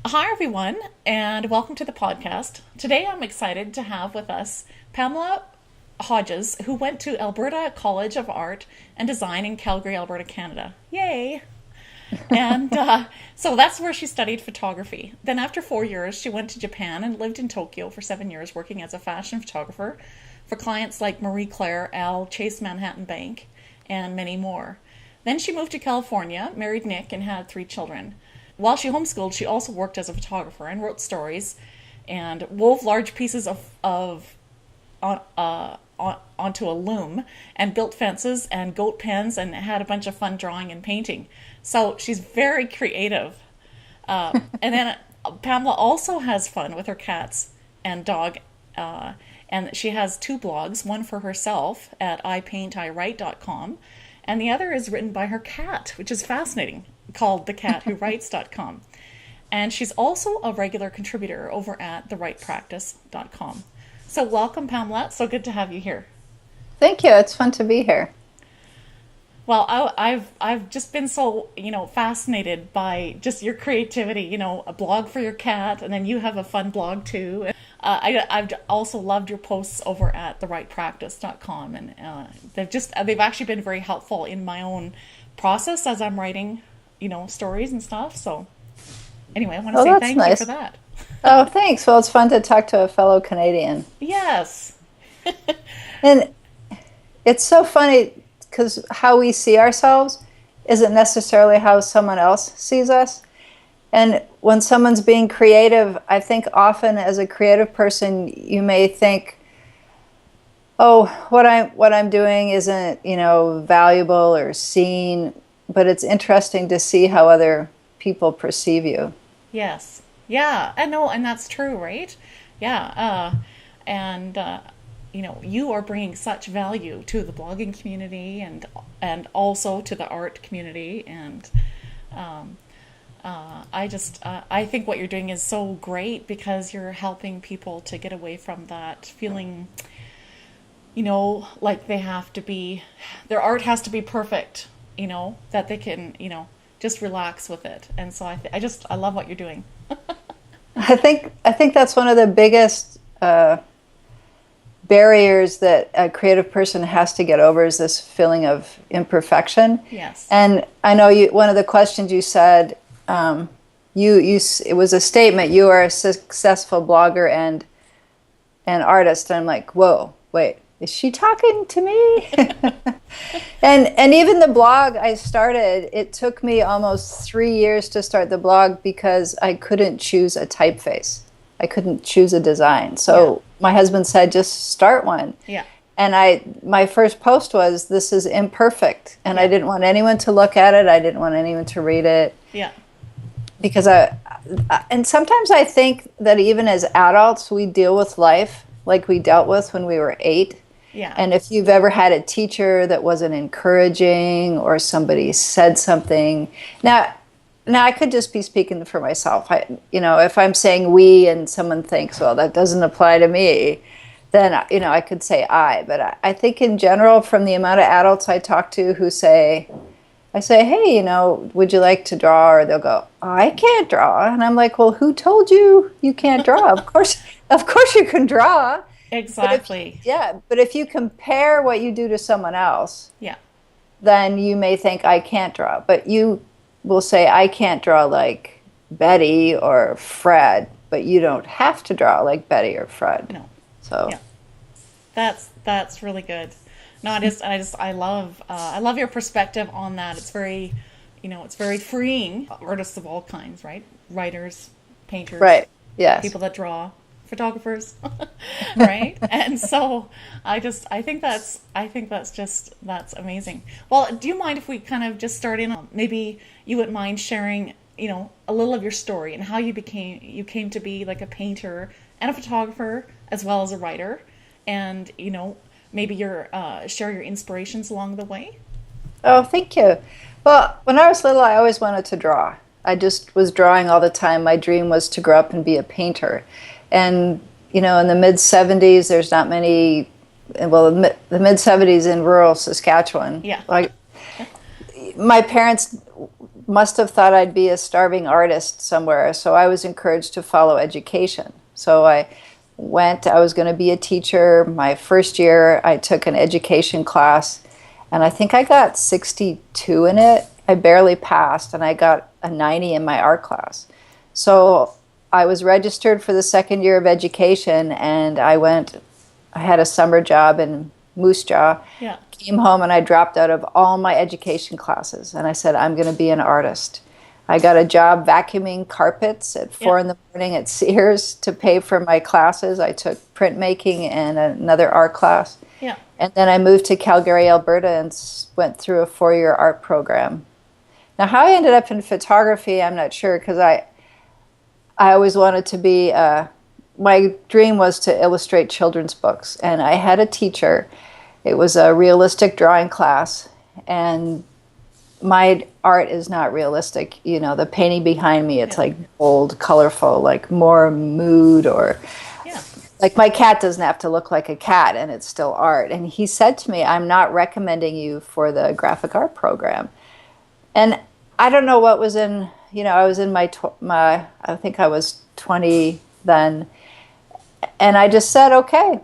Hi, everyone, and welcome to the podcast. Today I'm excited to have with us Pamela Hodges, who went to Alberta College of Art and Design in Calgary, Alberta, Canada. Yay! And so that's where she studied photography. Then, after 4 years, she went to Japan and lived in Tokyo for 7 years, working as a fashion photographer for clients like Marie Claire, Al, Chase Manhattan Bank, and many more. Then she moved to California, married Nick, and had 3 children. While she homeschooled, she also worked as a photographer and wrote stories and wove large pieces onto a loom and built fences and goat pens and had a bunch of fun drawing and painting. So she's very creative. And then Pamela also has fun with her cats and dog. And she has 2 blogs, one for herself at ipaintiwrite.com, and the other is written by her cat, which is fascinating, called thecathwhowrites.com. And she's also a regular contributor over at thewritepractice.com. So welcome, Pamela. It's so good to have you here. Thank you. It's fun to be here. Well, I've just been so, fascinated by just your creativity, a blog for your cat, and then you have a fun blog too. I've also loved your posts over at thewritepractice.com, and they've actually been very helpful in my own process as I'm writing, stories and stuff. So anyway, I want to Oh, say that's thank you for nice. that. Oh, thanks. Well, it's fun to talk to a fellow Canadian. Yes. And it's so funny because how we see ourselves isn't necessarily how someone else sees us. And when someone's being creative, I think often as a creative person, you may think, oh, what I'm doing isn't, valuable or seen, but it's interesting to see how other people perceive you. Yes. Yeah, I know, and that's true, right? Yeah. And you are bringing such value to the blogging community and also to the art community, and um, I think what you're doing is so great because you're helping people to get away from that feeling, like they have to be, their art has to be perfect, that they can, just relax with it. And so I love what you're doing. I think that's one of the biggest barriers that a creative person has to get over is this feeling of imperfection. Yes. And I know one of the questions you said, it was a statement. You are a successful blogger and artist. And I'm like, whoa, wait, is she talking to me? And even the blog I started, it took me almost 3 years to start the blog because I couldn't choose a typeface. I couldn't choose a design. So my husband said, just start one. Yeah. And my first post was, this is imperfect. And Yeah. I didn't want anyone to look at it. I didn't want anyone to read it. Yeah. Because and sometimes I think that even as adults, we deal with life like we dealt with when we were 8. Yeah. And if you've ever had a teacher that wasn't encouraging or somebody said something, now I could just be speaking for myself. If I'm saying we and someone thinks, well, that doesn't apply to me, then, I could say I. But I think in general, from the amount of adults I talk to who I say, hey, would you like to draw? Or they'll go, oh, I can't draw. And I'm like, well, who told you you can't draw? Of course you can draw. Exactly. But if you compare what you do to someone else, Yeah. then you may think I can't draw. But you will say I can't draw like Betty or Fred, but you don't have to draw like Betty or Fred. No. So Yeah. That's really good. No, I love your perspective on that. It's very, it's very freeing. Artists of all kinds, right? Writers, painters, right, yes. people that draw, photographers, right? And so that's amazing. Well, do you mind if we kind of just start in on, maybe you wouldn't mind sharing, a little of your story and how you came to be like a painter and a photographer as well as a writer, and maybe share your inspirations along the way? Oh, thank you. Well, when I was little, I always wanted to draw. I just was drawing all the time. My dream was to grow up and be a painter. And, in the mid-'70s, there's not many, well, the mid-'70s in rural Saskatchewan. Yeah. Like, my parents must have thought I'd be a starving artist somewhere, so I was encouraged to follow education. So I was going to be a teacher. My first year, I took an education class, and I think I got 62 in it. I barely passed, and I got a 90 in my art class. So I was registered for the second year of education, and I had a summer job in Moose Jaw. Yeah. Came home and I dropped out of all my education classes, and I said, I'm going to be an artist. I got a job vacuuming carpets at 4 in the morning at Sears to pay for my classes. I took printmaking and another art class. Yeah. And then I moved to Calgary, Alberta, and went through a 4-year art program. Now, how I ended up in photography, I'm not sure, because I always wanted to be, my dream was to illustrate children's books. And I had a teacher. It was a realistic drawing class, and my art is not realistic. You know, the painting behind me, it's like bold, colorful, like more mood, or like my cat doesn't have to look like a cat and it's still art. And he said to me, I'm not recommending you for the graphic art program. And I don't know what was in, I was in my I think I was 20 then. And I just said, okay,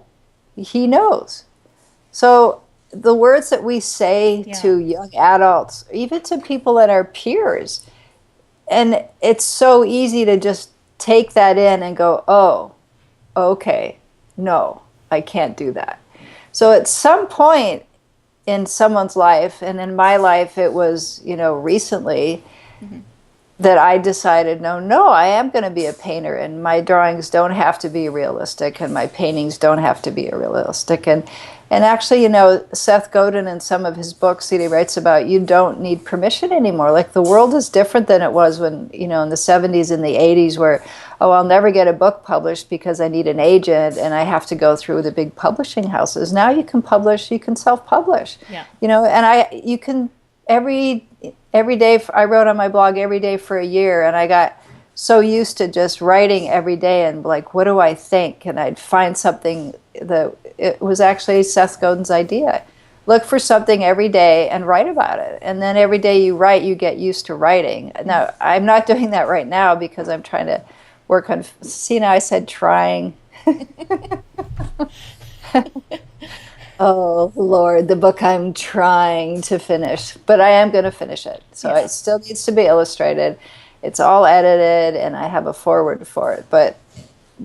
he knows. So the words that we say to young adults, even to people that are peers, and it's so easy to just take that in and go, oh, okay, no, I can't do that. So at some point in someone's life, and in my life it was, recently, that I decided, no, I am going to be a painter, and my drawings don't have to be realistic, and my paintings don't have to be realistic. And actually, Seth Godin, in some of his books that he writes about, you don't need permission anymore. Like, the world is different than it was when, in the 70s and the 80s, where, I'll never get a book published because I need an agent and I have to go through the big publishing houses. Now you can publish, you can self-publish. Yeah. And you can, every day, I wrote on my blog every day for a year, and I got so used to just writing every day and like, what do I think? And I'd find something that it was actually Seth Godin's idea. Look for something every day and write about it. And then every day you write, you get used to writing. Now, I'm not doing that right now because I'm trying to work on, now I said trying. Oh, Lord, the book I'm trying to finish, but I am going to finish it. So it still needs to be illustrated. It's all edited, and I have a foreword for it. But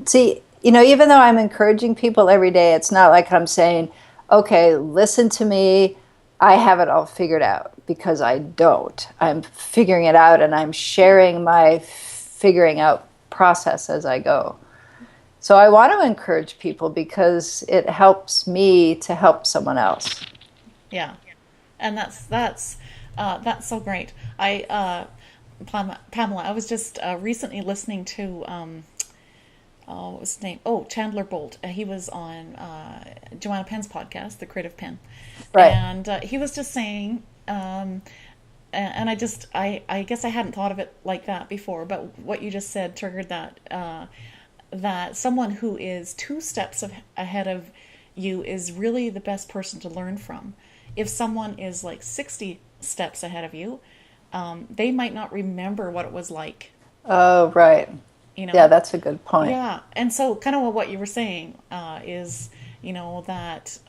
see, even though I'm encouraging people every day, it's not like I'm saying, okay, listen to me, I have it all figured out, because I don't. I'm figuring it out, and I'm sharing my figuring out process as I go. So I want to encourage people because it helps me to help someone else. Yeah, and that's so great. Pamela, I was just recently listening to what was his name? Oh, Chandler Bolt. He was on Joanna Penn's podcast, The Creative Pen, right? And he was just saying, and I guess I hadn't thought of it like that before, but what you just said triggered that. That someone who is 2 steps ahead of you is really the best person to learn from. If someone is like 60 steps ahead of you, they might not remember what it was like. Oh, right. Yeah, that's a good point. Yeah, and so kind of what you were saying is, that,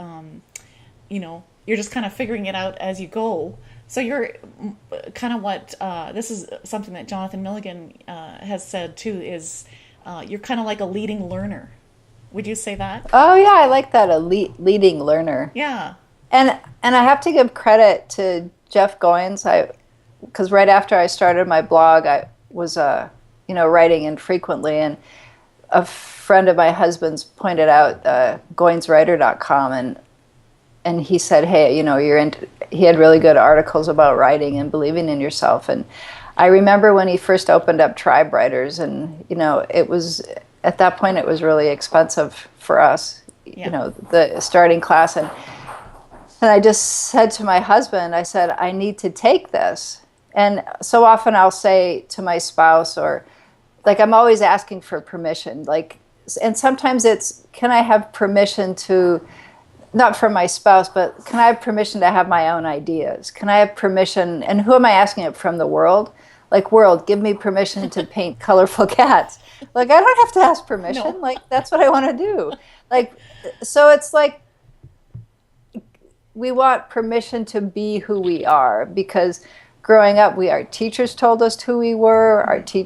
you're just kind of figuring it out as you go. So you're kind of what, this is something that Jonathan Milligan has said too, is you're kind of like a leading learner. Would you say that? Oh, yeah, I like that, a leading learner. Yeah. And I have to give credit to Jeff Goins, because right after I started my blog, I was, writing infrequently, and a friend of my husband's pointed out goinswriter.com, and he said, hey, he had really good articles about writing and believing in yourself. And I remember when he first opened up Tribe Writers, and, it was, at that point, it was really expensive for us, the starting class. And I just said to my husband, I said, I need to take this. And so often I'll say to my spouse, or like, I'm always asking for permission, and sometimes it's, can I have permission to not from my spouse, but can I have permission to have my own ideas? Can I have permission? And who am I asking it from? The world? Like, world, give me permission to paint colorful cats. Like, I don't have to ask permission. No. Like, that's what I want to do. Like, so it's like we want permission to be who we are, because growing up, our teachers told us who we were,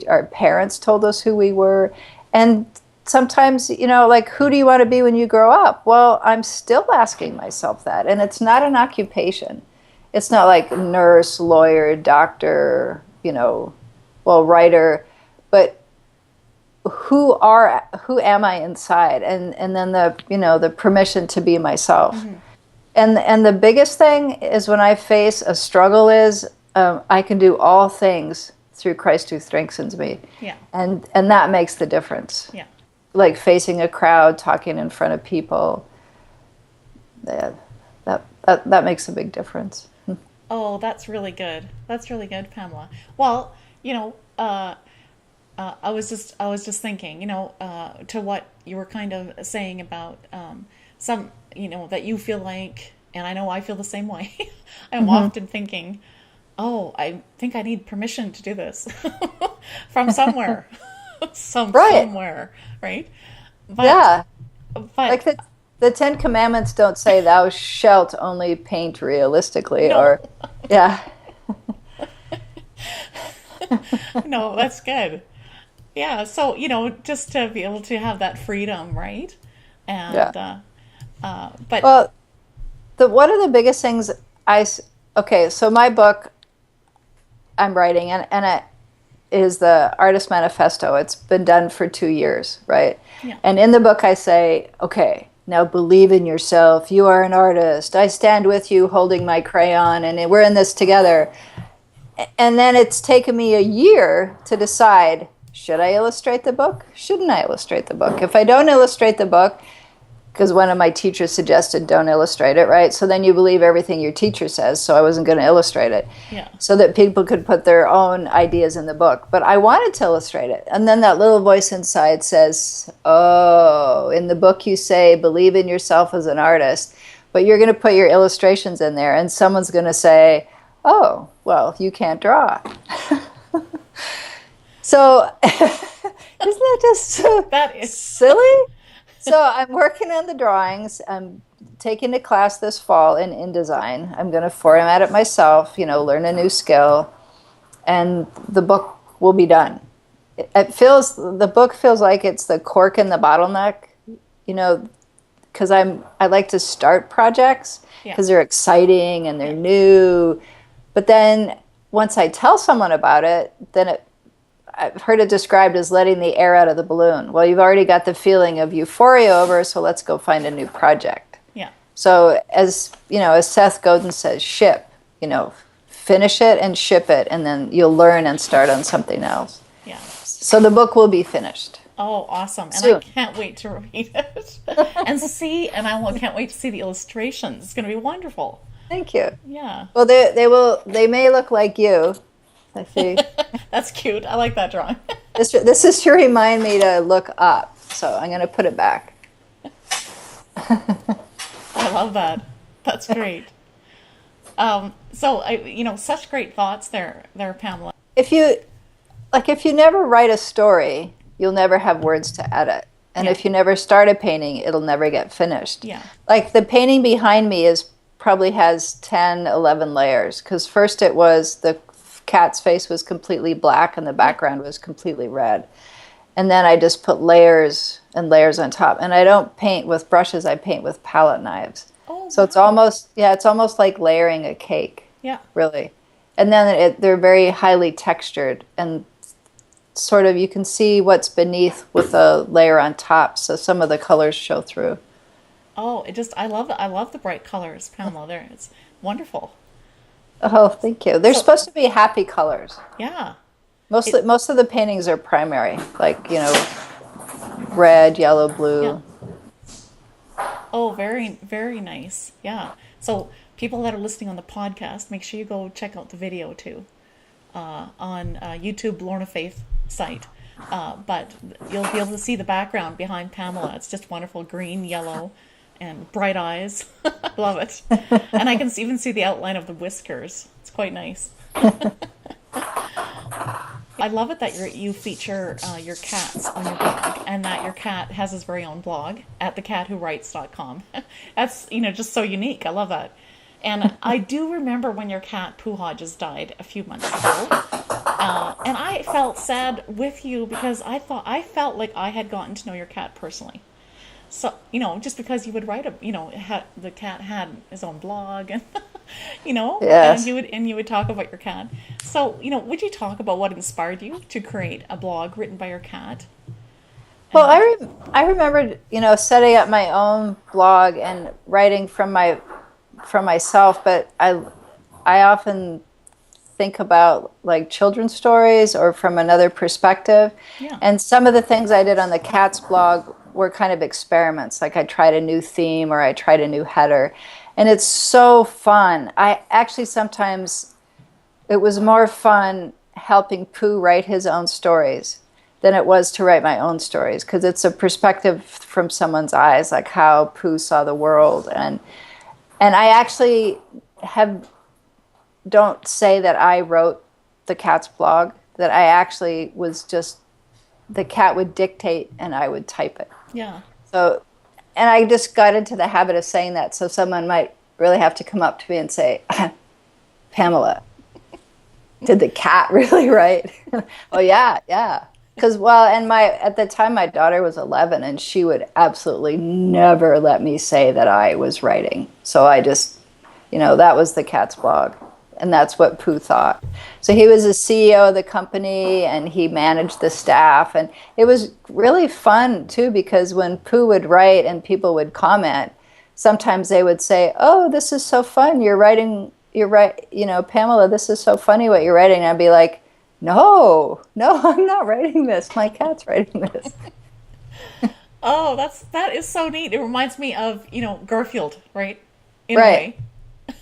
our parents told us who we were, and sometimes, like, who do you want to be when you grow up? Well, I'm still asking myself that, and it's not an occupation. It's not like nurse, lawyer, doctor, writer, but who am I inside? And then the permission to be myself. Mm-hmm. And the biggest thing is when I face a struggle is I can do all things through Christ who strengthens me. Yeah. And that makes the difference. Yeah. Like facing a crowd, talking in front of people. That makes a big difference. Oh, that's really good. That's really good, Pamela. Well, I was just thinking, to what you were kind of saying about some, that you feel like, and I know I feel the same way. I'm often thinking, oh, I think I need permission to do this from somewhere, somewhere, right? But, yeah. But like the Ten Commandments don't say thou shalt only paint realistically, no. or yeah. No, that's good. Yeah, so just to be able to have that freedom, right? And yeah. But well, one of the biggest things so my book I'm writing, and it is the Artist Manifesto. It's been done for 2 years, right? Yeah. And in the book I say, okay, now believe in yourself. You are an artist. I stand with you holding my crayon, and we're in this together. And then it's taken me a year to decide, should I illustrate the book? Shouldn't I illustrate the book? If I don't illustrate the book, because one of my teachers suggested don't illustrate it, right? So then you believe everything your teacher says, so I wasn't going to illustrate it. Yeah. So that people could put their own ideas in the book. But I wanted to illustrate it. And then that little voice inside says, oh, in the book you say, believe in yourself as an artist, but you're going to put your illustrations in there, and someone's going to say, oh, well, you can't draw. So isn't that just that is silly? So I'm working on the drawings. I'm taking a class this fall in InDesign. I'm going to format it myself, learn a new skill, and the book will be done. The book feels like it's the cork in the bottleneck, because I like to start projects because they're exciting and they're new. But then once I tell someone about it, then I've heard it described as letting the air out of the balloon. Well, you've already got the feeling of euphoria over, so let's go find a new project. Yeah. So as Seth Godin says, ship, finish it and ship it, and then you'll learn and start on something else. Yeah. So the book will be finished. Oh, awesome. And soon. I can't wait to read it and can't wait to see the illustrations. It's going to be wonderful. Thank you. Yeah. Well, they may look like you. I see. That's cute. I like that drawing. This is to remind me to look up, so I'm going to put it back. I love that. That's great. So such great thoughts there, Pamela. If you never write a story, you'll never have words to edit. And if you never start a painting, it'll never get finished. Yeah. Like the painting behind me probably has 10, 11 layers, because first it was the cat's face was completely black and the background was completely red. And then I just put layers and layers on top. And I don't paint with brushes, I paint with palette knives. Oh, so it's almost like layering a cake. Yeah. Really. And then they're very highly textured, and sort of you can see what's beneath with a layer on top, so some of the colors show through. Oh, I love the bright colors, Pamela. It's wonderful. Oh, thank you. They're supposed to be happy colors. Yeah. Most of the paintings are primary, like, red, yellow, blue. Yeah. Oh, very, very nice. Yeah. So people that are listening on the podcast, make sure you go check out the video too on YouTube Lorna Faith site. But you'll be able to see the background behind Pamela. It's just wonderful, green, yellow, and bright eyes. I love it. And I can even see the outline of the whiskers. It's quite nice. I love it that you feature your cats on your blog, and that your cat has his very own blog at thecathwhowrites.com. That's, just so unique. I love that. And I do remember when your cat, Pooh Hodges, died a few months ago. And I felt sad with you because I felt like I had gotten to know your cat personally. So, just because you would write the cat had his own blog and, Yes. and you would talk about your cat. So, would you talk about what inspired you to create a blog written by your cat? Well, I remembered, setting up my own blog and writing from myself, but I often think about like children's stories or from another perspective. Yeah. And some of the things I did on the cat's blog were kind of experiments. Like I tried a new theme or I tried a new header. And it's so fun. I actually sometimes, it was more fun helping Pooh write his own stories than it was to write my own stories, because it's a perspective from someone's eyes, like how Pooh saw the world. And I actually don't say that I wrote the cat's blog, that I actually was just, the cat would dictate and I would type it. Yeah. So, and I just got into the habit of saying that, so someone might really have to come up to me and say, Pamela, did the cat really write? Oh, yeah. Because, at the time my daughter was 11 and she would absolutely never let me say that I was writing. So I just, that was the cat's blog. And that's what Pooh thought. So he was the CEO of the company and he managed the staff. And it was really fun too, because when Pooh would write and people would comment, sometimes they would say, oh, this is so fun. You're right, Pamela, this is so funny what you're writing. And I'd be like, no, I'm not writing this. My cat's writing this. Oh, that is so neat. It reminds me of, Garfield, right? In right. a way.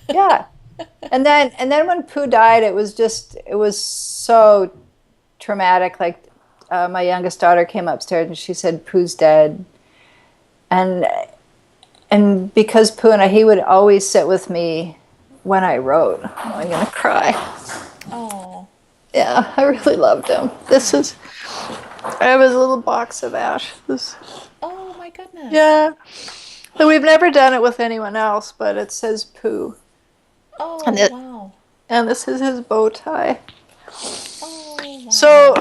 Yeah. And then when Pooh died, it was so traumatic. Like my youngest daughter came upstairs and she said, Pooh's dead. And because Pooh and he would always sit with me when I wrote. Oh, I'm gonna cry. Oh. Yeah, I really loved him. I have his little box of ashes. Oh my goodness. Yeah. So we've never done it with anyone else, but it says Pooh. Oh, wow. And this is his bow tie. Oh, wow. So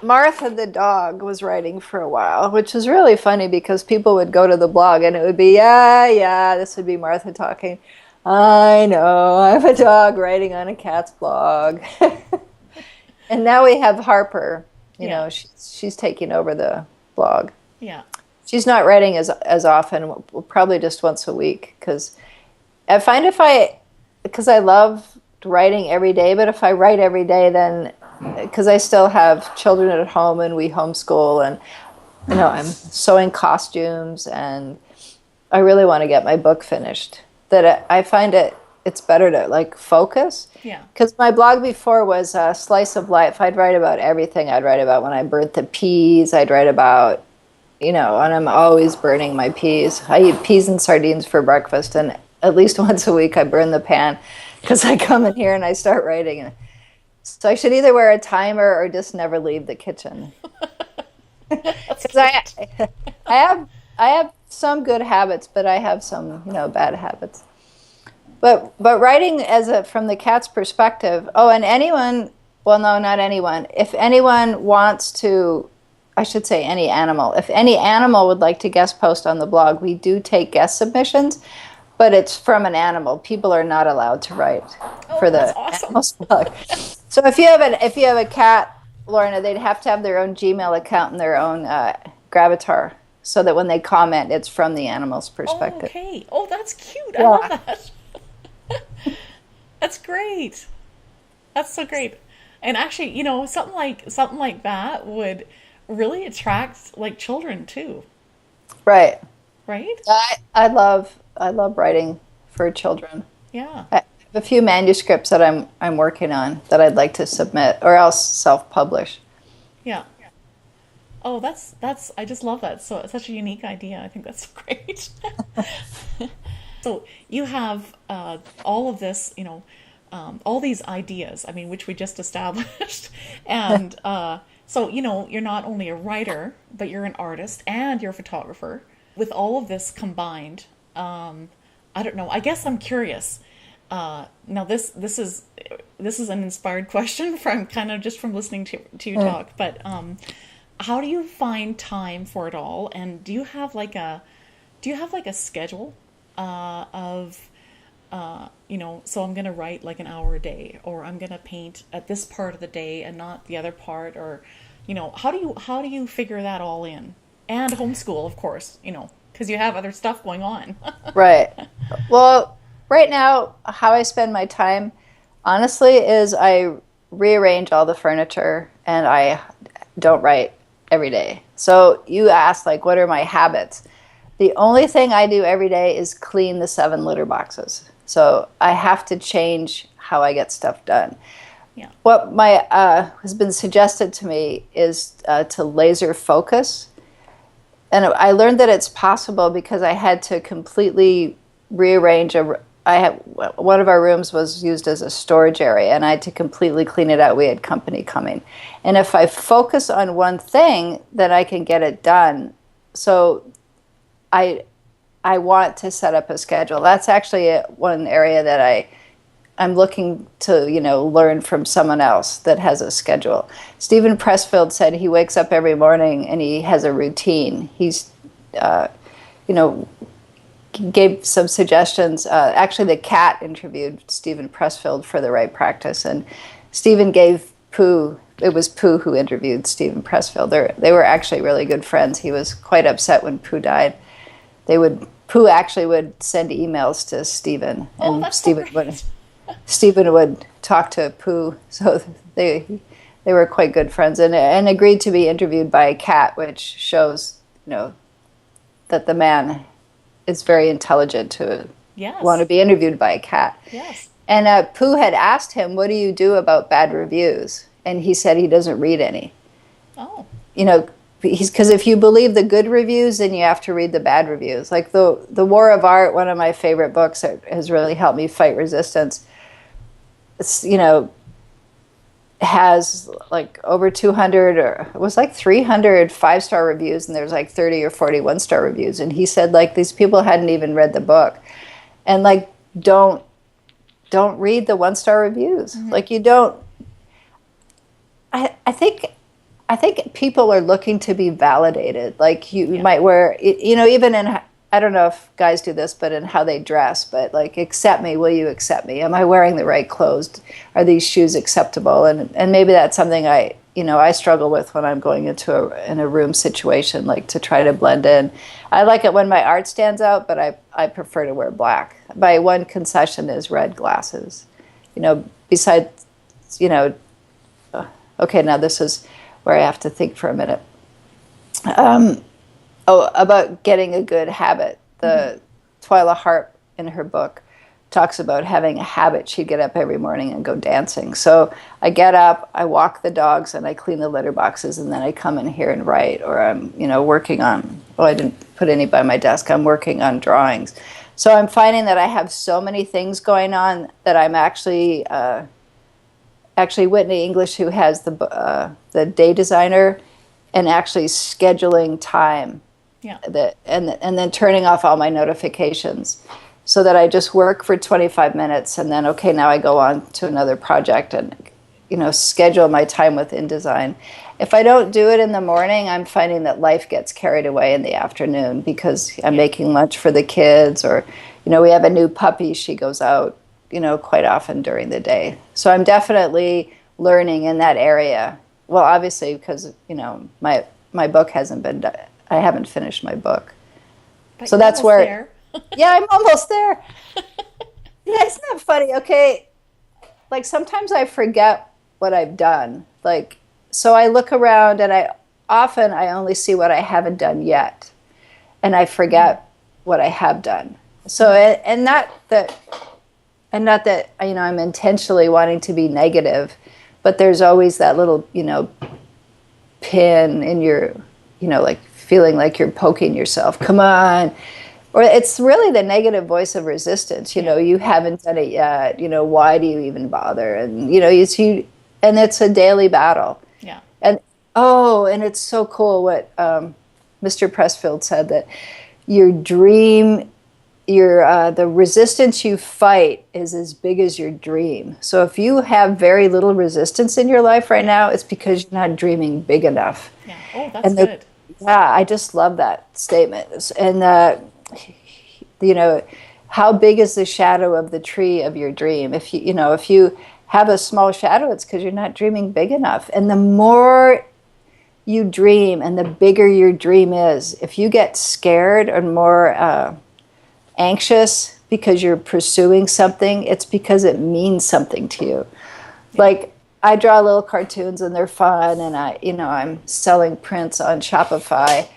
Martha the dog was writing for a while, which was really funny because people would go to the blog and it would be, this would be Martha talking. I know, I'm a dog writing on a cat's blog. And now we have Harper. She's taking over the blog. Yeah. She's not writing as often, probably just once a week, because I find because I love writing every day, but if I write every day, then, because I still have children at home and we homeschool and, I'm sewing costumes and I really want to get my book finished, that I find it's better to focus. Yeah. Because my blog before was a slice of life. I'd write about everything. I'd write about when I burnt the peas. I'd write about, and I'm always burning my peas. I eat peas and sardines for breakfast, and at least once a week I burn the pan because I come in here and I start writing. So I should either wear a timer or just never leave the kitchen. Because I have some good habits, but I have some bad habits. But writing from the cat's perspective. Oh, and anyone. Well, no, not anyone. If anyone wants to, I should say any animal. If any animal would like to guest post on the blog, we do take guest submissions. But it's from an animal. People are not allowed to write for the animal's blog. So if you have a cat, Lorna, they'd have to have their own Gmail account and their own Gravatar, so that when they comment, it's from the animal's perspective. Oh, okay. Oh, that's cute. Yeah. I love that. That's great. That's so great. And actually, something like that would really attract children too. Right. Right? I love writing for children. Yeah. I have a few manuscripts that I'm working on that I'd like to submit or else self-publish. Yeah. Oh, that's I just love that. So it's such a unique idea. I think that's great. So you have all of this, all these ideas. I mean, which we just established, and so you're not only a writer, but you're an artist and you're a photographer. With all of this combined, I don't know. I guess I'm curious. Now this is an inspired question from kind of just from listening to you talk, but how do you find time for it all? And do you have like a schedule of so I'm gonna write like an hour a day, or I'm gonna paint at this part of the day and not the other part, or how do you figure that all in? And homeschool, of course, because you have other stuff going on. Right. Well, right now, how I spend my time, honestly, is I rearrange all the furniture and I don't write every day. So you asked, like, what are my habits? The only thing I do every day is clean the 7 litter boxes. So I have to change how I get stuff done. Yeah. What has been suggested to me is to laser focus. And I learned that it's possible because I had to completely rearrange one of our rooms was used as a storage area, and I had to completely clean it out. We had company coming. And if I focus on one thing, then I can get it done. So I want to set up a schedule. That's actually one area that I'm looking to, learn from someone else that has a schedule. Stephen Pressfield said he wakes up every morning and he has a routine. He's, gave some suggestions. Actually, the cat interviewed Stephen Pressfield for The Right Practice, and Stephen gave Pooh. It was Pooh who interviewed Stephen Pressfield. They were actually really good friends. He was quite upset when Pooh died. Pooh actually would send emails to Stephen, and that's so great. Stephen would talk to Pooh. So they were quite good friends, and agreed to be interviewed by a cat, which shows that the man is very intelligent to want to be interviewed by a cat. Yes. And Pooh had asked him, what do you do about bad reviews? And he said he doesn't read any. Oh. Because if you believe the good reviews, then you have to read the bad reviews. Like the War of Art, one of my favorite books that has really helped me fight resistance. It's, has like over 200, or it was like 300 5-star reviews, and there's like 30 or 40 1-star reviews. And he said, like, these people hadn't even read the book, and like don't read the 1-star reviews. Mm-hmm. Like, you don't. I think people are looking to be validated. Like you might wear, even in, I don't know if guys do this, but in how they dress, but like, accept me, will you accept me? Am I wearing the right clothes? Are these shoes acceptable? And maybe that's something I struggle with when I'm going into a room situation, like to try to blend in. I like it when my art stands out, but I prefer to wear black. My one concession is red glasses. Besides, okay, now this is where I have to think for a minute. About getting a good habit. The Twyla Hart in her book talks about having a habit. She'd get up every morning and go dancing. So I get up, I walk the dogs, and I clean the litter boxes, and then I come in here and write, or I'm, working on, I didn't put any by my desk, I'm working on drawings. So I'm finding that I have so many things going on that I'm actually Whitney English, who has the day designer, and actually scheduling time. Yeah. And then turning off all my notifications, so that I just work for 25 minutes, and then, okay, now I go on to another project, and schedule my time with InDesign. If I don't do it in the morning, I'm finding that life gets carried away in the afternoon, because I'm making lunch for the kids, or we have a new puppy, she goes out quite often during the day. So I'm definitely learning in that area. Well, obviously, because my book hasn't been done. I haven't finished my book. But so that's where there. Yeah, I'm almost there. Yeah, isn't that funny? Okay, like sometimes I forget what I've done. Like, so I look around, and I only see what I haven't done yet, and I forget what I have done. So and not that I'm intentionally wanting to be negative, but there's always that little pin in your like feeling like you're poking yourself. Come on. Or it's really the negative voice of resistance. You haven't done it yet. Why do you even bother? And, and it's a daily battle. Yeah. And it's so cool what Mr. Pressfield said, that your dream, the resistance you fight is as big as your dream. So if you have very little resistance in your life right now, it's because you're not dreaming big enough. Yeah. Oh, that's good. Yeah, I just love that statement. And, how big is the shadow of the tree of your dream? If you have a small shadow, it's because you're not dreaming big enough. And the more you dream and the bigger your dream is, if you get scared or more anxious because you're pursuing something, it's because it means something to you. Yeah. Like, I draw little cartoons and they're fun, and I'm selling prints on Shopify,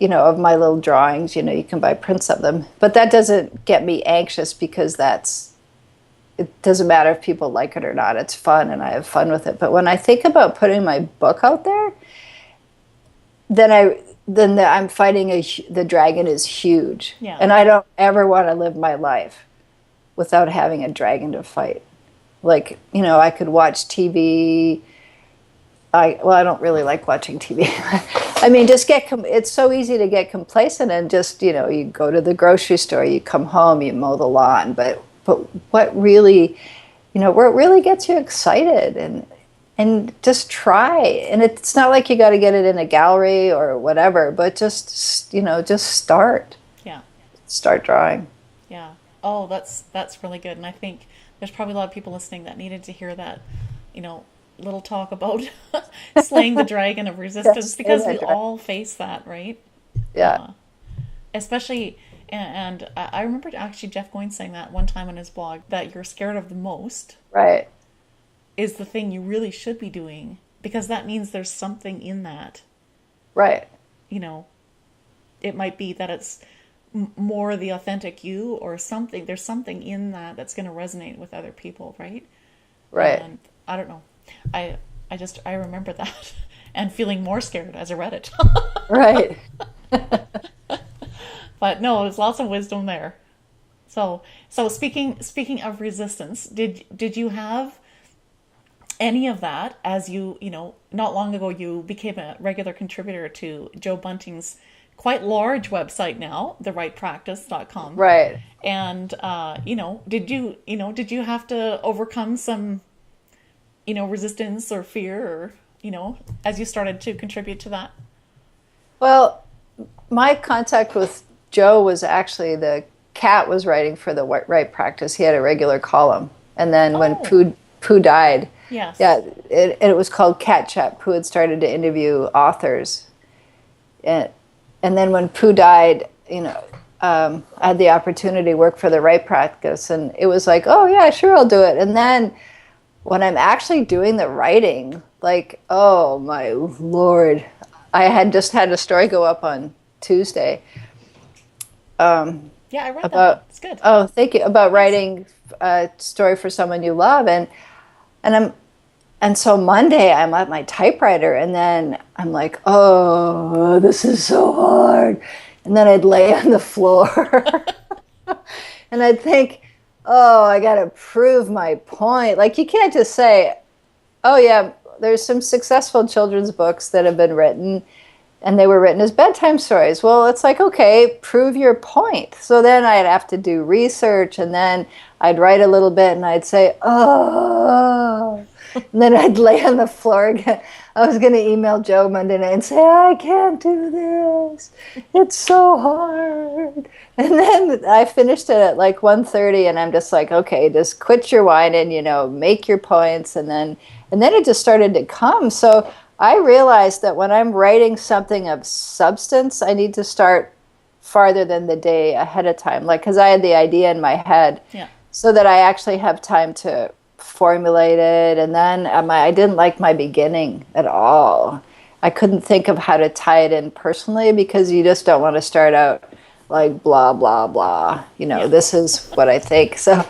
of my little drawings. You can buy prints of them, but that doesn't get me anxious, because it doesn't matter if people like it or not. It's fun and I have fun with it. But when I think about putting my book out there, then I'm fighting the dragon is huge. Yeah. And I don't ever want to live my life without having a dragon to fight. Like, I could watch TV. I don't really like watching TV. I mean, it's so easy to get complacent and just, you go to the grocery store, you come home, you mow the lawn. But what really, where it really gets you excited, and just try. And it's not like you got to get it in a gallery or whatever, but just start. Yeah. Start drawing. Yeah. Oh, that's really good. And I think there's probably a lot of people listening that needed to hear that, little talk about slaying the dragon of resistance, because we all face that, right? Yeah. Especially, and I remember actually Jeff Goins saying that one time on his blog, that you're scared of the most. Right. Is the thing you really should be doing, because that means there's something in that. Right. It might be that it's more the authentic you, or something. There's something in that that's going to resonate with other people, right? Right. And I don't know. I remember that and feeling more scared as I read it. Right. But no, there's lots of wisdom there. So speaking of resistance, did you have any of that as not long ago you became a regular contributor to Joe Bunting's quite large website now, therightpractice.com. Right. And did you have to overcome some resistance or fear, or as you started to contribute to that? Well, my contact with Joe was actually, the cat was writing for the Right Practice. He had a regular column. And then when Pooh died, yes. Yeah, it was called Cat Chat. Pooh had started to interview authors. And then when Pooh died, I had the opportunity to work for the Right Practice. And it was like, oh, yeah, sure, I'll do it. And then when I'm actually doing the writing, like, oh, my Lord. I had just had a story go up on Tuesday. Yeah, I read that. It's good. Oh, thank you. About writing a story for someone you love, and so Monday I'm at my typewriter, and then I'm like, oh, this is so hard, and then I'd lay on the floor, and I'd think, oh, I got to prove my point. Like, you can't just say, oh yeah, there's some successful children's books that have been written, and they were written as bedtime stories. Well, it's like, okay, prove your point. So then I'd have to do research, and then I'd write a little bit, and I'd say, oh, and then I'd lay on the floor again. I was going to email Joe Monday night and say, I can't do this. It's so hard. And then I finished it at like 1:30, and I'm just like, okay, just quit your whining, make your points, and then it just started to come. So I realized that when I'm writing something of substance, I need to start farther than the day ahead of time, like, because I had the idea in my head, so that I actually have time to formulate it. And then I didn't like my beginning at all. I couldn't think of how to tie it in personally, because you just don't want to start out like blah, blah, blah. This is what I think. So,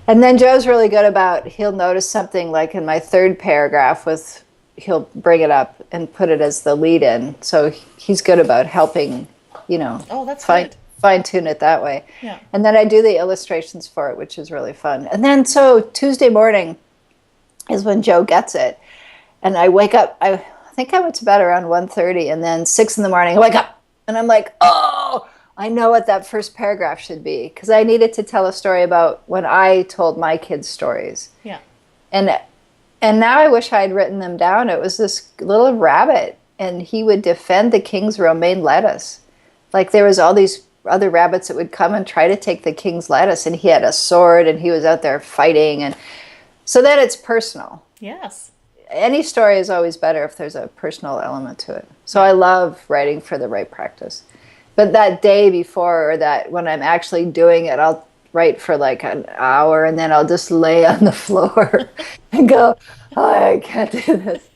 and then Joe's really good about, he'll notice something like in my third paragraph with he'll bring it up and put it as the lead in. So he's good about helping, Oh, that's good. fine tune it that way. Yeah. And then I do the illustrations for it, which is really fun. And then so Tuesday morning is when Joe gets it. And I wake up, I think I went to bed around 1:30, and then 6 in the morning, I wake up and I'm like, oh, I know what that first paragraph should be, because I needed to tell a story about when I told my kids stories. Yeah. And now I wish I had written them down. It was this little rabbit, and he would defend the king's romaine lettuce. Like there was all these other rabbits that would come and try to take the king's lettuce, and he had a sword, and he was out there fighting. And so then it's personal. Yes. Any story is always better if there's a personal element to it. So I love writing for the right practice. But that day before, or that when I'm actually doing it, I'll write for like an hour, and then I'll just lay on the floor and go, oh, I can't do this.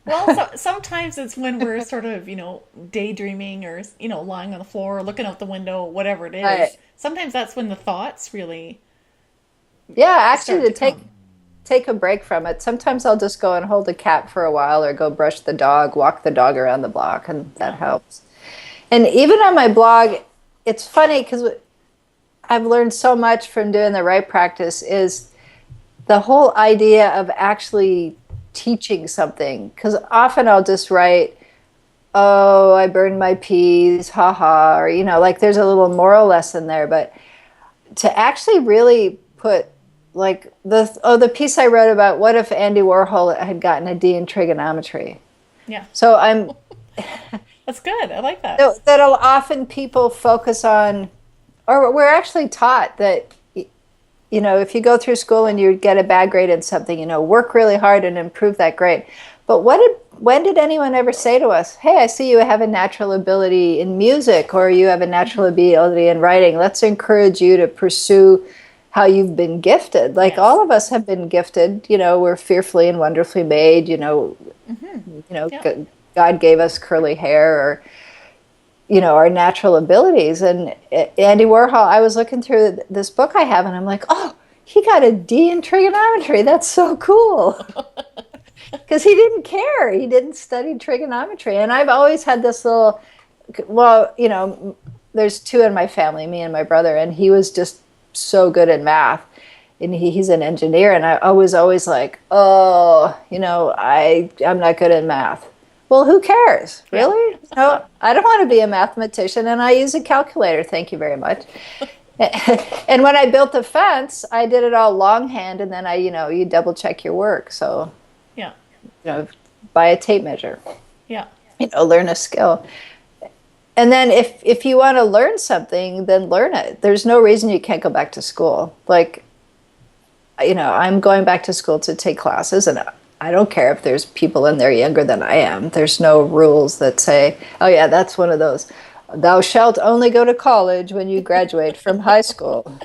Well, sometimes it's when we're sort of, daydreaming or, lying on the floor or looking out the window, whatever it is. Right. Sometimes that's when the thoughts really Actually, start to take a break from it. Sometimes I'll just go and hold a cat for a while, or go brush the dog, walk the dog around the block, and that helps. And even on my blog, it's funny because I've learned so much from doing the right practice is the whole idea of actually teaching something. Because often I'll just write, oh, I burned my peas, haha, or, like there's a little moral lesson there. But to actually really put, like the piece I wrote about what if Andy Warhol had gotten a D in trigonometry. Yeah. So I'm... That's good. I like that. That'll often people focus on, or we're actually taught that, if you go through school and you get a bad grade in something, work really hard and improve that grade. But when did anyone ever say to us, hey, I see you have a natural ability in music, or you have a natural ability in writing. Let's encourage you to pursue how you've been gifted. Like, yes. All of us have been gifted. We're fearfully and wonderfully made. Yeah. God gave us curly hair, or our natural abilities. And Andy Warhol, I was looking through this book I have, and I'm like, oh, he got a D in trigonometry. That's so cool. Because he didn't care. He didn't study trigonometry. And I've always had this little, there's two in my family, me and my brother, and he was just so good at math. And he's an engineer, and I was always like, oh, I'm not good at math. Well, who cares, really? Yeah. I don't want to be a mathematician, and I use a calculator. Thank you very much. And when I built the fence, I did it all longhand, and then you double check your work. So, yeah, buy a tape measure. Yeah, learn a skill. And then if you want to learn something, then learn it. There's no reason you can't go back to school. Like, I'm going back to school to take classes, and I don't care if there's people in there younger than I am. There's no rules that say, oh yeah, that's one of those, thou shalt only go to college when you graduate from high school.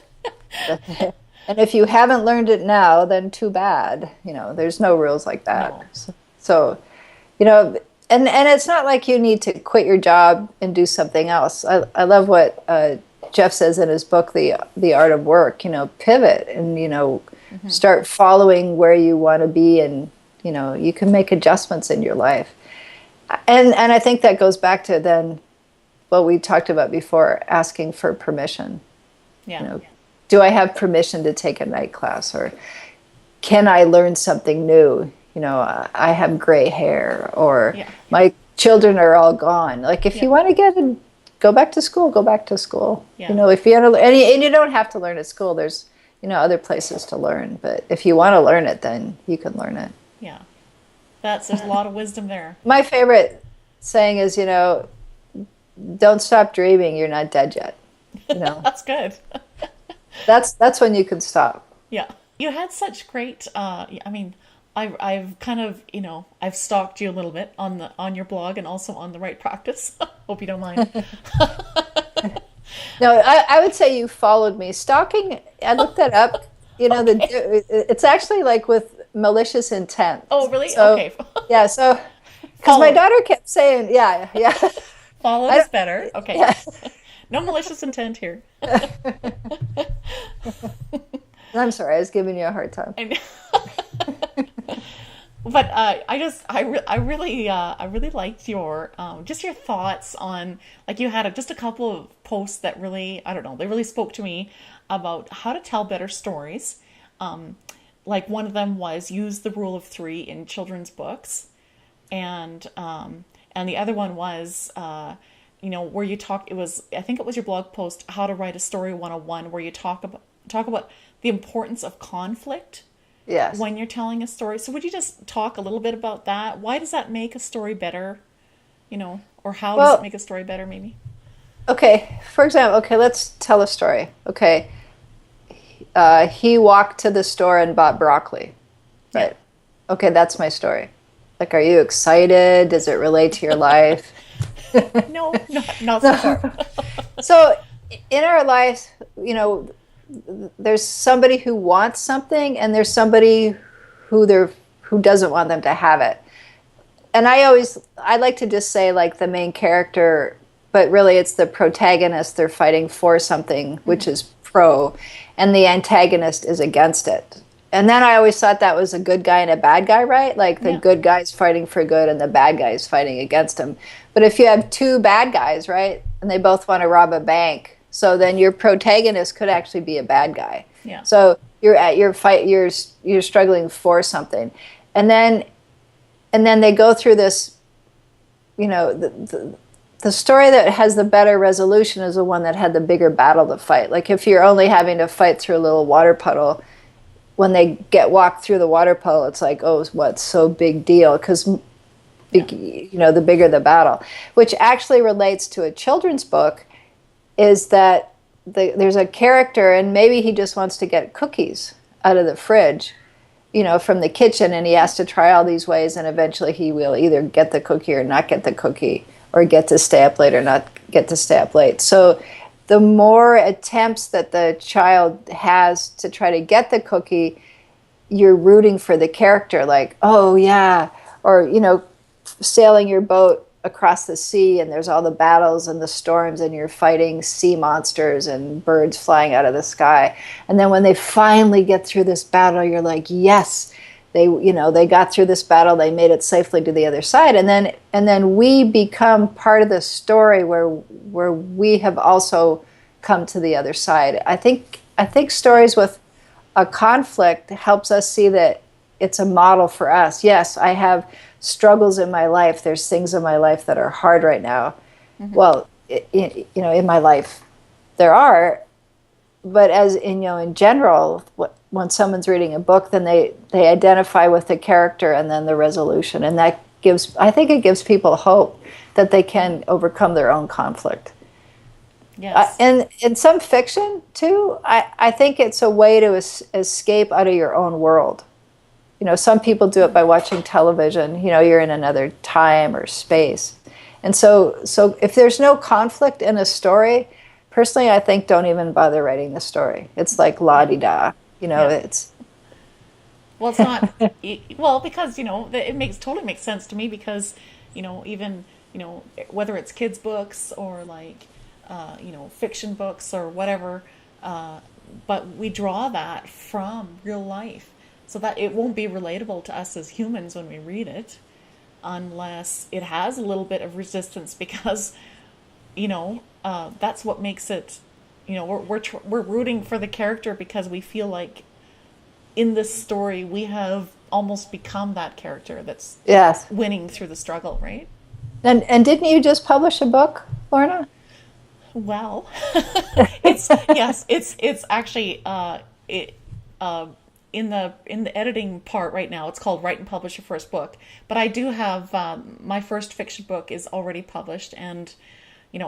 And if you haven't learned it now, then too bad. There's no rules like that. No. So, and it's not like you need to quit your job and do something else. I love what Jeff says in his book, The Art of Work, pivot and, start following where you want to be, and, you can make adjustments in your life. And I think that goes back to then what we talked about before, asking for permission. Yeah. Do I have permission to take a night class, or can I learn something new? I have gray hair, or my children are all gone. Like, if you want to go back to school, go back to school. Yeah. If you want to, and you don't have to learn at school. There's, other places to learn. But if you want to learn it, then you can learn it. Yeah. There's a lot of wisdom there. My favorite saying is, don't stop dreaming. You're not dead yet. That's good. That's when you can stop. Yeah. You had such great, I've kind of, I've stalked you a little bit on your blog and also on the right practice. Hope you don't mind. No, I would say you followed me. Stalking, I looked that up. It's actually like with malicious intent. Oh, really? So, okay. Yeah, so, because my daughter kept saying, yeah. Follow is better. Okay. Yeah. No malicious intent here. I'm sorry, I was giving you a hard time. But I really liked your just your thoughts on, like, you had just a couple of posts that really, I don't know, they really spoke to me about how to tell better stories. Like, one of them was use the rule of three in children's books, and the other one was where you talk. It was, I think it was your blog post, how to write a story 101, where you talk about the importance of conflict Yes. when you're telling a story. So would you just talk a little bit about that? Why does that make a story better? Or how does it Well, make a story better, maybe? okay. For example, okay, let's tell a story. Okay. He walked to the store and bought broccoli. Yeah. Right. Okay, that's my story. Like, are you excited? Does it relate to your life? No, not so far. So, in our life, there's somebody who wants something, and there's somebody who doesn't want them to have it. And I like to just say, like, the main character, but really it's the protagonist. They're fighting for something, which is pro, and the antagonist is against it. And then I always thought that was a good guy and a bad guy, right? Like, the Yeah. good guy's fighting for good and the bad guy's fighting against him. But if you have two bad guys, right, and they both want to rob a bank, so then your protagonist could actually be a bad guy. Yeah. So you're at your fight, you're struggling for something, and then they go through this. The story that has the better resolution is the one that had the bigger battle to fight. Like, if you're only having to fight through a little water puddle, when they walk through the water puddle, it's like, oh, what's so big deal? Because the bigger the battle, which actually relates to a children's book, is that there's a character, and maybe he just wants to get cookies out of the fridge, from the kitchen, and he has to try all these ways, and eventually he will either get the cookie or not get the cookie, or get to stay up late or not get to stay up late. So the more attempts that the child has to try to get the cookie, you're rooting for the character, like, oh yeah, or sailing your boat across the sea, and there's all the battles and the storms, and you're fighting sea monsters and birds flying out of the sky. And then when they finally get through this battle, you're like, yes, they got through this battle, they made it safely to the other side. And then we become part of the story where we have also come to the other side. I think stories with a conflict helps us see that it's a model for us. Yes, I have struggles in my life. There's things in my life that are hard right now. Mm-hmm. Well, in my life there are, but in general, when someone's reading a book, then they identify with the character and then the resolution, and I think it gives people hope that they can overcome their own conflict. Yes. And in some fiction too, I think it's a way to escape out of your own world. Some people do it by watching television. You're in another time or space. And so if there's no conflict in a story, personally, I think don't even bother writing the story. It's like la-di-da. Yeah. It's... Well, it's not... well, because, it totally makes sense to me, because, even, whether it's kids' books or, like, fiction books or whatever, but we draw that from real life, so that it won't be relatable to us as humans when we read it, unless it has a little bit of resistance, because that's what makes it. We're rooting for the character because we feel like in this story we have almost become that character that's Yes. winning through the struggle, right? And didn't you just publish a book, Lorna? Well, it's actually in the editing part right now. It's called Write and Publish Your First Book. But I do have my first fiction book is already published, and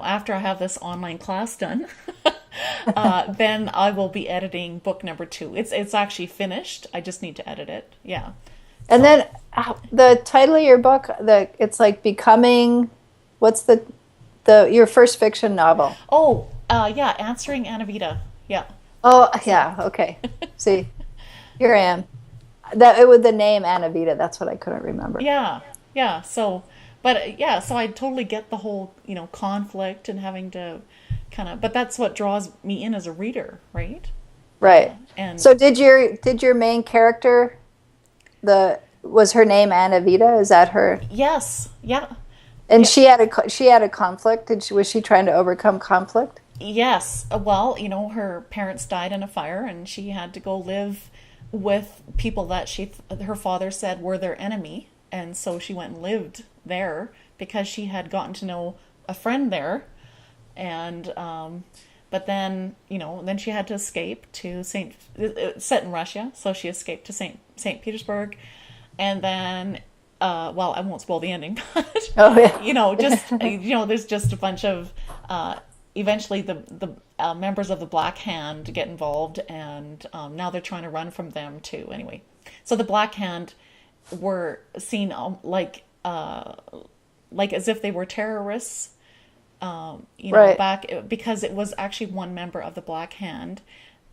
after I have this online class done, then I will be editing book number 2. It's actually finished. I just need to edit it. Yeah. And then the title of your book, it's like Becoming. What's your first fiction novel? Oh, yeah, Answering Anavita. Yeah. Oh, yeah. Okay. See, here I am. With the name Anavita, that's what I couldn't remember. Yeah. Yeah. So I totally get the whole, conflict and having to but that's what draws me in as a reader, right? Right. And so did your main character, Was her name Anna Vita? Is that her? Yes. Yeah. And she had a conflict. Was she trying to overcome conflict? Yes. Well, her parents died in a fire, and she had to go live with people that her father said were their enemy, and so she went and lived there because she had gotten to know a friend there, and but then then she had to escape to set in Russia, so she escaped to Saint Petersburg, and then well, I won't spoil the ending, but Oh yeah. there's just a bunch of eventually the members of the Black Hand get involved, and now they're trying to run from them too. Anyway, so the Black Hand were seen like as if they were terrorists, Right. back, because it was actually one member of the Black Hand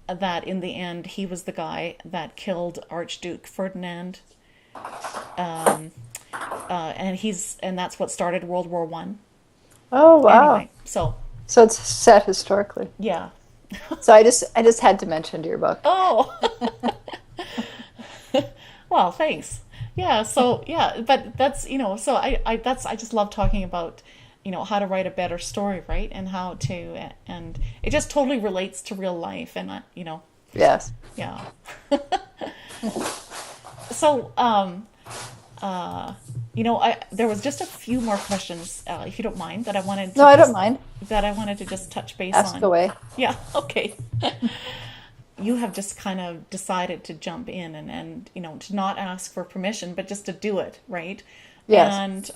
that in the end he was the guy that killed Archduke Ferdinand, and that's what started World War One. Oh wow. Anyway, so So it's set historically. yeah. So I just had to mention your book. Oh, well, thanks. Yeah. So yeah, but that's so I just love talking about how to write a better story, right? And and it just totally relates to real life, and Yes. yeah. So there was just a few more questions, if you don't mind, that I wanted to No, I don't mind. just touch base Ask on. away. Yeah. Okay. You have just kind of decided to jump in and to not ask for permission, but just to do it, right? Yes. And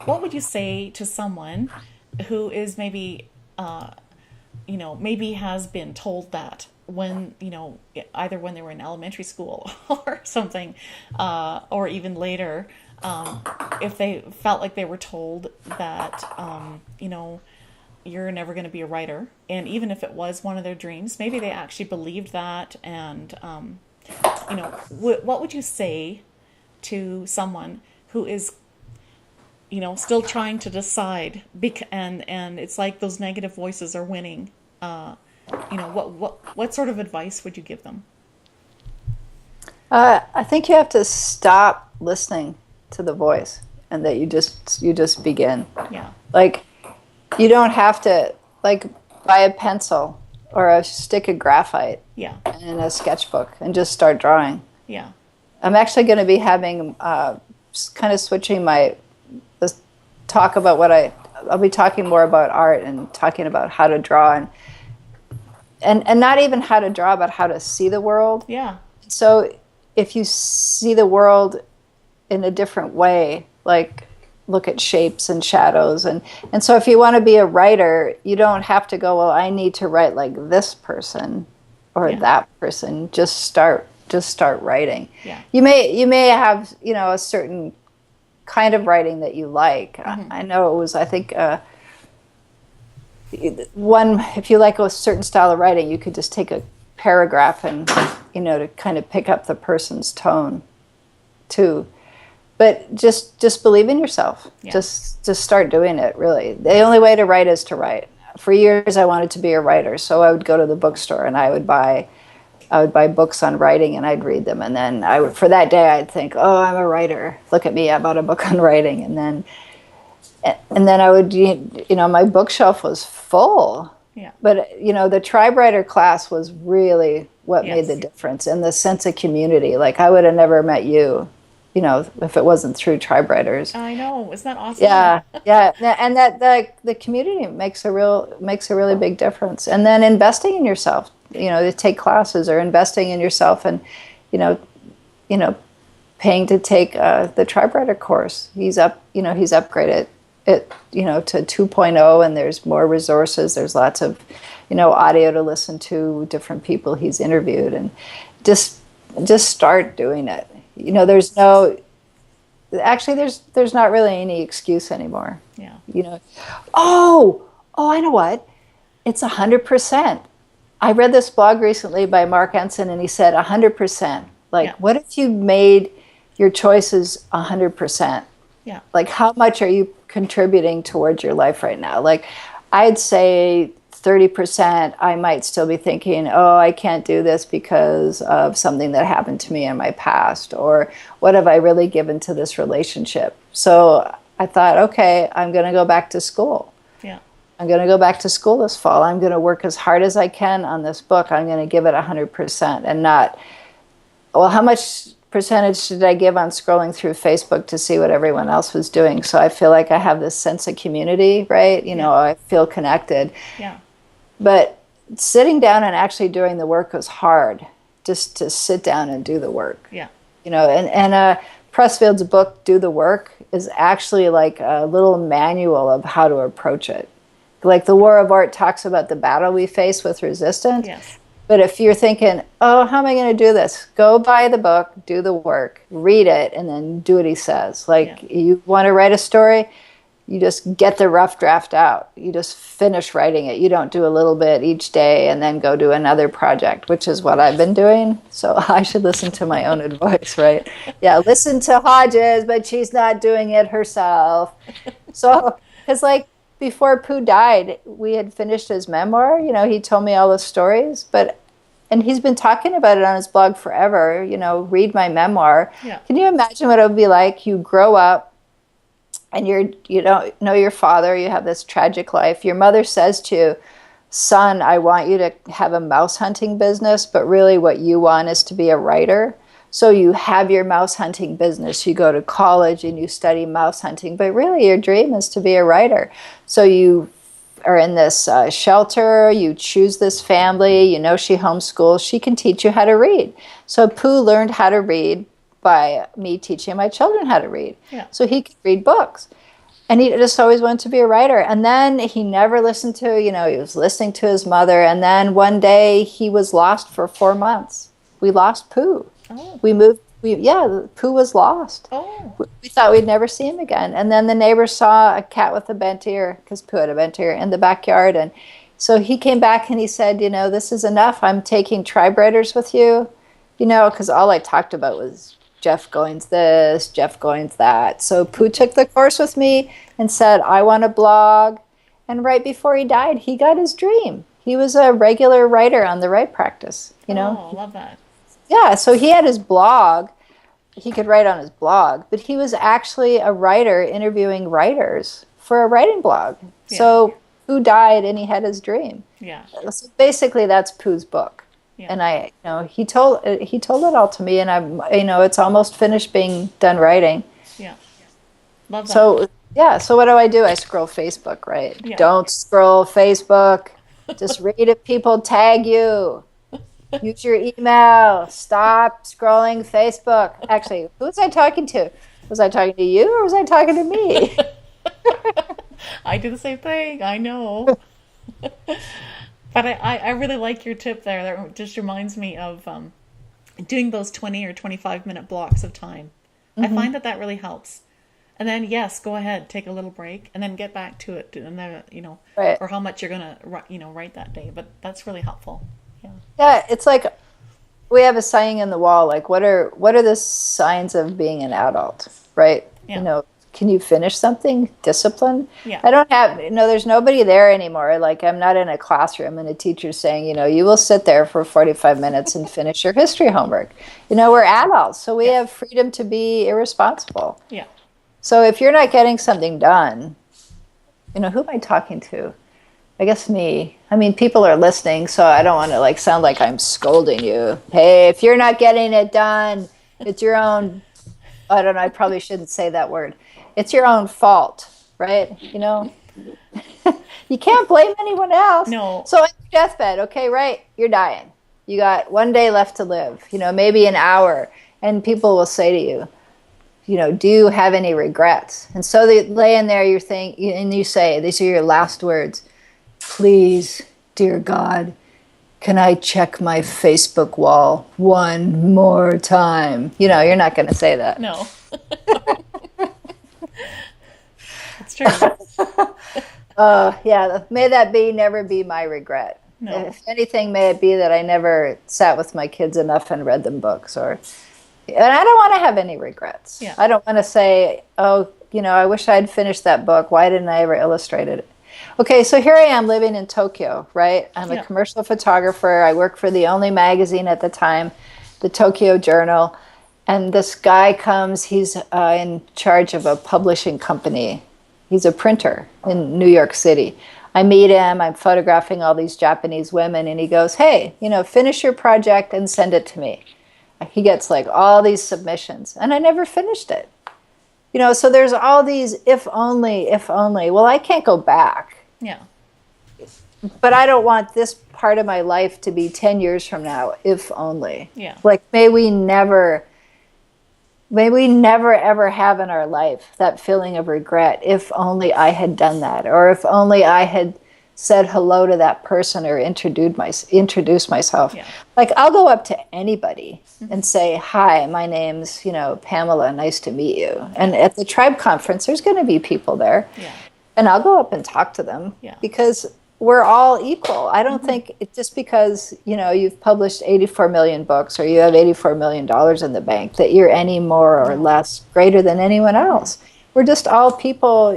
what would you say to someone who is maybe, maybe has been told that when, either when they were in elementary school or something, or even later, if they felt like they were told that, you're never going to be a writer, and even if it was one of their dreams, maybe they actually believed that, and what would you say to someone who is still trying to decide, and it's like those negative voices are winning? What sort of advice would you give them? I think you have to stop listening to the voice, and that you just begin. Yeah. Like, you don't have to, like, buy a pencil or a stick of graphite Yeah. and a sketchbook and just start drawing. Yeah. I'm actually going to be having kind of switching this talk about I'll be talking more about art and talking about how to draw and not even how to draw, but how to see the world. Yeah. So if you see the world in a different way, like look at shapes and shadows, and so if you want to be a writer, you don't have to go, well, I need to write like this person or that person. Just start writing. Yeah. You may have a certain kind of writing that you like. Mm-hmm. I know it was, I think, if you like a certain style of writing, you could just take a paragraph and to kind of pick up the person's tone too. But just believe in yourself. Yeah. Just start doing it, really. The only way to write is to write. For years I wanted to be a writer, so I would go to the bookstore and I would buy books on writing, and I'd read them, and then for that day I'd think, oh, I'm a writer. Look at me, I bought a book on writing, and then I would, my bookshelf was full. Yeah. But the tribe writer class was really what Yes. made the difference, and the sense of community. Like, I would have never met you, if it wasn't through tribe writers. I know. Isn't that awesome? Yeah, yeah, and that the community makes a really big difference. And then investing in yourself, to take classes, or investing in yourself, and paying to take the tribe writer course. He's upgraded it to 2.0, and there's more resources. There's lots of audio to listen to, different people he's interviewed, and just start doing it. There's not really any excuse anymore. Yeah. Oh, I know what? It's 100%. I read this blog recently by Mark Ensign, and he said 100%. Like, what if you made your choices 100%? Yeah. Like, how much are you contributing towards your life right now? Like, I'd say 30%, I might still be thinking, oh, I can't do this because of something that happened to me in my past, or what have I really given to this relationship? So I thought, okay, I'm going to go back to school. Yeah. I'm going to go back to school this fall. I'm going to work as hard as I can on this book. I'm going to give it 100% and not, well, how much percentage did I give on scrolling through Facebook to see what everyone else was doing? So I feel like I have this sense of community, right? You know, I feel connected. Yeah. But sitting down and actually doing the work was hard, just to sit down and do the work. Yeah. You know, and Pressfield's book, Do the Work, is actually like a little manual of how to approach it. Like the War of Art talks about the battle we face with resistance. Yes. But if you're thinking, oh, how am I going to do this? Go buy the book, do the work, read it, and then do what he says. Like, you want to write a story, you just get the rough draft out. You just finish writing it. You don't do a little bit each day and then go do another project, which is what I've been doing. So I should listen to my own advice, right? Yeah, listen to Hodges, but she's not doing it herself. So, because like, before Pooh died, we had finished his memoir. You know, he told me all the stories, and he's been talking about it on his blog forever. You know, read my memoir. Yeah. Can you imagine what it would be like? You grow up, and you don't know your father. You have this tragic life. Your mother says to you, "Son, I want you to have a mouse hunting business, but really, what you want is to be a writer." So you have your mouse hunting business, you go to college and you study mouse hunting, but really your dream is to be a writer. So you are in this shelter, you choose this family, you know she homeschools, she can teach you how to read. So Pooh learned how to read by me teaching my children how to read. Yeah. So he could read books. And he just always wanted to be a writer. And then he never listened to, you know, he was listening to his mother. And then one day he was lost for 4 months. We lost Pooh. Oh. Pooh was lost. Oh. We thought we'd never see him again. And then the neighbor saw a cat with a bent ear, because Pooh had a bent ear, in the backyard. And so he came back and he said, you know, this is enough. I'm taking tribe writers with you, you know, because all I talked about was Jeff Goins this, Jeff Goins that. So Pooh took the course with me and said, I want to blog. And right before he died, he got his dream. He was a regular writer on the Write Practice, you know. Oh, I love that. Yeah, so he had his blog. He could write on his blog, but he was actually a writer interviewing writers for a writing blog. Yeah. So Pooh died and he had his dream. Yeah. So basically that's Pooh's book. Yeah. And he told it all to me, and it's almost finished being done writing. Yeah. Love that. So what do? I scroll Facebook, right? Yeah. Don't scroll Facebook. Just read if people tag you. Use your email. Stop scrolling Facebook. Actually, who was I talking to? Was I talking to you or was I talking to me? I do the same thing. I know. But I really like your tip there. That just reminds me of doing those 20 or 25-minute blocks of time. Mm-hmm. I find that really helps. And then, yes, go ahead, take a little break, and then get back to it. And then, right. Or how much you're going to, write that day. But that's really helpful. Yeah, it's like we have a saying in the wall, like what are the signs of being an adult, right? Yeah. You know, can you finish something? Discipline? Yeah. I don't have, there's nobody there anymore. Like I'm not in a classroom and a teacher's saying, you will sit there for 45 minutes and finish your history homework. We're adults, so we have freedom to be irresponsible. Yeah. So if you're not getting something done, who am I talking to? I guess me. I mean, people are listening, so I don't want to sound like I'm scolding you. Hey, if you're not getting it done, it's your own, I don't know, I probably shouldn't say that word. It's your own fault, right? You can't blame anyone else. No. So on your deathbed, okay, right? You're dying. You got 1 day left to live, maybe an hour. And people will say to you, do you have any regrets? And so they lay in there, and you say, these are your last words. Please, dear God, can I check my Facebook wall one more time? You're not going to say that. No. It's true. Yeah, may that never be my regret. No. If anything, may it be that I never sat with my kids enough and read them books. And I don't want to have any regrets. Yeah. I don't want to say, I wish I had finished that book. Why didn't I ever illustrate it? Okay, so here I am living in Tokyo, right? I'm a Yeah. commercial photographer. I work for the only magazine at the time, the Tokyo Journal. And this guy comes, he's in charge of a publishing company. He's a printer in New York City. I meet him, I'm photographing all these Japanese women, and he goes, hey, finish your project and send it to me. He gets like all these submissions, and I never finished it. So there's all these if only, if only. Well, I can't go back, Yeah. but I don't want this part of my life to be 10 years from now, if only. Yeah. Like, may we never ever have in our life that feeling of regret, if only I had done that, or if only I had said hello to that person or introduced myself. Yeah. Like, I'll go up to anybody and say, hi, my name's, Pamela, nice to meet you. And at the Tribe Conference, there's going to be people there. Yeah. And I'll go up and talk to them because we're all equal. I don't think just because, you've published 84 million books or you have $84 million in the bank that you're any more or less greater than anyone else. We're just all people,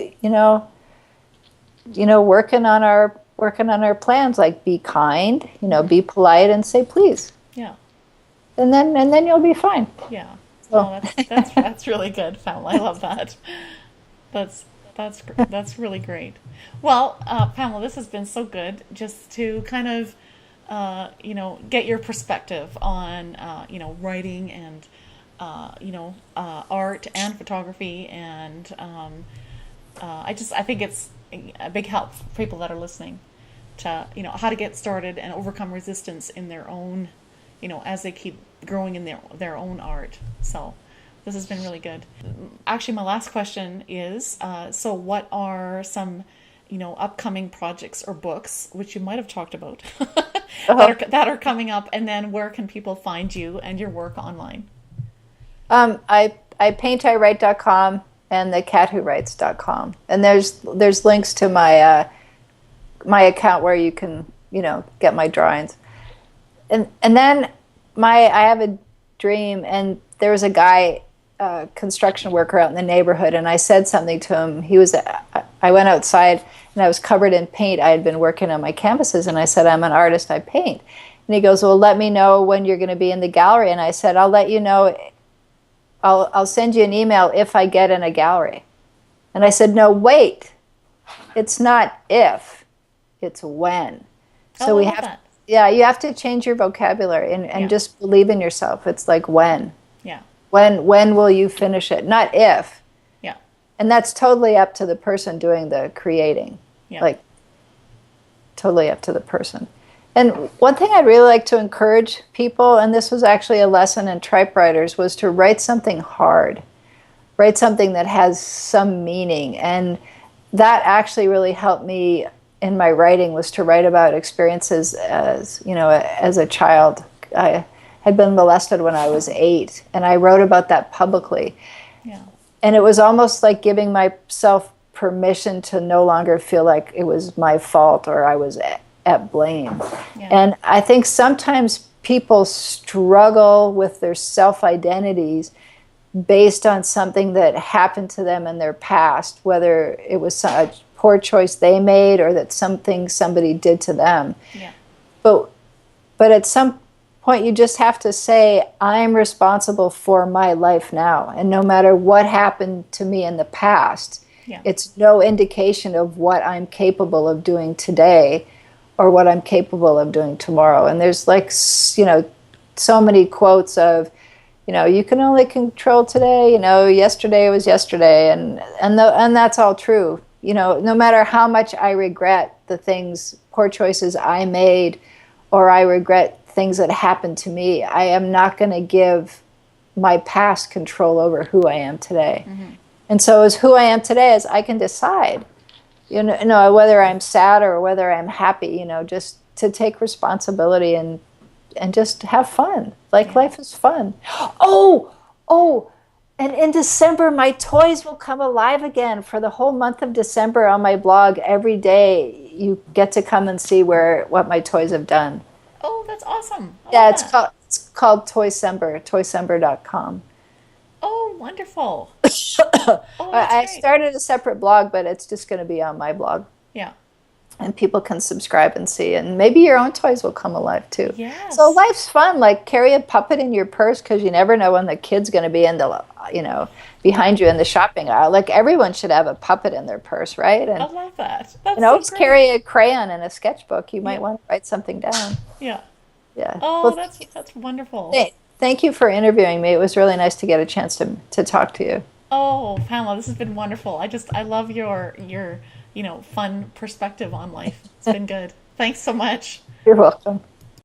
working on our plans, like be kind, be polite and say please. Yeah. And then you'll be fine. Yeah. So. Oh, that's really good, Pamela. I love that. That's really great. Well, Pamela, this has been so good just to kind of, get your perspective on, writing and, art and photography. And I think it's a big help for people that are listening to, how to get started and overcome resistance in their own, as they keep growing in their own art. So this has been really good. Actually, my last question is, so what are some, upcoming projects or books, which you might have talked about, that are coming up, and then where can people find you and your work online? I paintIwrite.com and thecatwhowrites.com. And there's links to my my account where you can, get my drawings. And then I have a dream, and there was a guy, construction worker out in the neighborhood, and I said something to him. I went outside and I was covered in paint. I had been working on my canvases, and I said, I'm an artist, I paint. And he goes, well, let me know when you're going to be in the gallery. And I said, I'll let you know. I'll send you an email if I get in a gallery. And I said, no, wait. It's not if, it's when. So we have that. Yeah, you have to change your vocabulary and just believe in yourself. It's like when. Yeah. When will you finish it? Not if. Yeah. And that's totally up to the person doing the creating. Yeah. Like, totally up to the person. And one thing I'd really like to encourage people, and this was actually a lesson in typewriters, was to write something hard. Write something that has some meaning. And that actually really helped me in my writing, was to write about experiences as a child. I had been molested when I was 8, and I wrote about that publicly. Yeah. And it was almost like giving myself permission to no longer feel like it was my fault or I was at blame. Yeah. And I think sometimes people struggle with their self-identities based on something that happened to them in their past, whether it was a poor choice they made or that something somebody did to them. Yeah. But at some point you just have to say, I'm responsible for my life now. And no matter what happened to me in the past, it's no indication of what I'm capable of doing today or what I'm capable of doing tomorrow. And there's like, so many quotes of, you can only control today, yesterday was yesterday. And that's all true. No matter how much I regret the poor choices I made, or I regret things that happened to me, I am not going to give my past control over who I am today. Mm-hmm. And so as who I am today is I can decide, whether I'm sad or whether I'm happy, just to take responsibility and just have fun. Like life is fun. And in December, my toys will come alive again. For the whole month of December on my blog, every day you get to come and see what my toys have done. Oh, that's awesome. It's called Toycember, toycember.com. Oh, wonderful. I started a separate blog, but it's just going to be on my blog. Yeah. and people can subscribe and see, and maybe your own toys will come alive too. Yes. So life's fun. Like carry a puppet in your purse because you never know when the kid's going to be in the, behind you in the shopping aisle. Like everyone should have a puppet in their purse, right? And I love that. That's always so great. carry a crayon and a sketchbook. You might want to write something down. Yeah. Yeah. Oh, Well, that's wonderful. thank you for interviewing me. It was really nice to get a chance to talk to you. Oh, Pamela, this has been wonderful. I love your fun perspective on life. It's been good. Thanks so much. You're welcome.